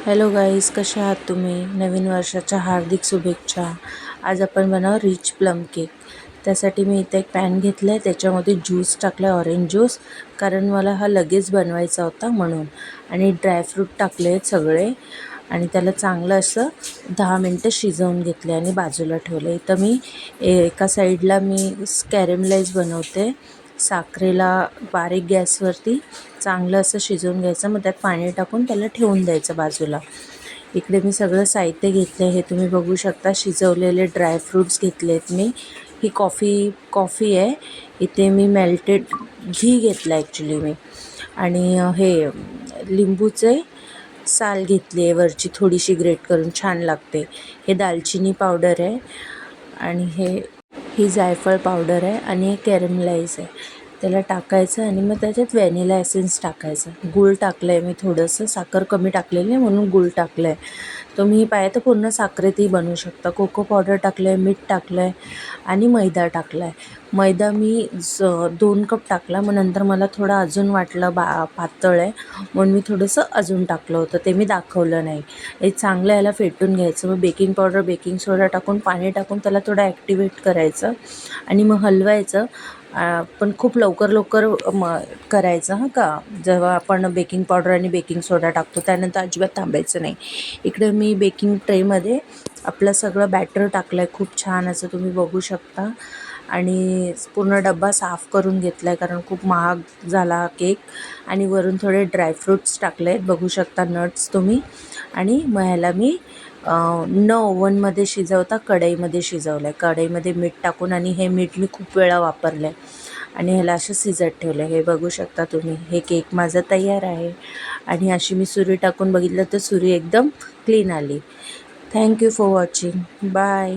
Hello guys, कसे आहात तुम्ही? नवीन वर्षाच्या हार्दिक शुभेच्छा. आज आपण बनवू रिच प्लम केक. त्यासाठी मी इथे एक पॅन घेतलं आहे, त्याच्यामध्ये ज्यूस टाकला आहे, ऑरेंज ज्यूस, कारण मला हा लगेच बनवायचा होता म्हणून. आणि ड्रायफ्रूट टाकले आहेत सगळे आणि त्याला चांगलं असं 10 मिनटं शिजवून घेतले आणि बाजूला ठेवले. इथं मी एका साईडला कॅरेमलाइज बनवते. साखरेला बारीक गॅसवरती चांगलं असं शिजवून घ्यायचं, मग त्यात पाणी टाकून त्याला ठेवून द्यायचं बाजूला. इकडे मी सगळं साहित्य घेतलं आहे, हे तुम्ही बघू शकता. शिजवलेले ड्रायफ्रूट्स घेतले आहेत मी. ही कॉफी आहे. इथे मी मेल्टेड घी घेतलं ॲक्च्युली मी. आणि हे लिंबूचे साल घेतली आहे, वरची थोडीशी ग्रेट करून, छान लागते. हे दालचिनी पावडर आहे आणि ही जायफळ पावडर आहे आणि हे कॅरमलाइज आहे. त्याला टाकायचं आणि मग त्याच्यात व्हॅनिला एसेन्स टाकायचं. गूळ टाकलं आहे मी थोडंसं, साखर कमी टाकलेली आहे म्हणून गूळ टाकलं आहे. तुम्ही पाहिजे तर पूर्ण साखरेतही बनवू शकता. कोको पावडर टाकलं आहे, मीठ टाकलं आहे आणि मैदा टाकला आहे. मैदा मी 2 कप टाकला, मग नंतर मला थोडं अजून वाटलं पातळ आहे म्हणून मी थोडंसं अजून टाकलं होतं, ते मी दाखवलं नाही. हे चांगलं याला फेटून घ्यायचं. मग बेकिंग पावडर, बेकिंग सोडा टाकून, पाणी टाकून त्याला थोडं ॲक्टिवेट करायचं आणि मग हलवायचं. पण खूप लवकर करायचं हां का, जेव्हा आपण बेकिंग पावडर आणि बेकिंग सोडा टाकतो त्यानंतर अजिबात थांबायचं नाही. इकडे मी बेकिंग ट्रेमध्ये आपलं सगळं बॅटर टाकलं आहे, खूप छान असं तुम्ही बघू शकता. आणि पूर्ण डब्बा साफ करून घेतला आहे, कारण खूप महाग झाला केक. आणि वरून थोडे ड्रायफ्रूट्स टाकले आहेत, बघू शकता, नट्स तुम्ही. आणि मग ह्याला मी न ओव्हनमध्ये शिजवता कढईमध्ये शिजवलं आहे. कढईमध्ये मीठ टाकून, आणि हे मीठ मी खूप वेळा वापरलं आहे आणि ह्याला असं शिजत ठेवलं आहे. हे बघू शकता तुम्ही. हे केक माझं तयार आहे. आणि अशी मी सुरी टाकून बघितलं तर सुरी एकदम क्लीन आली. Thank you for watching. बाय.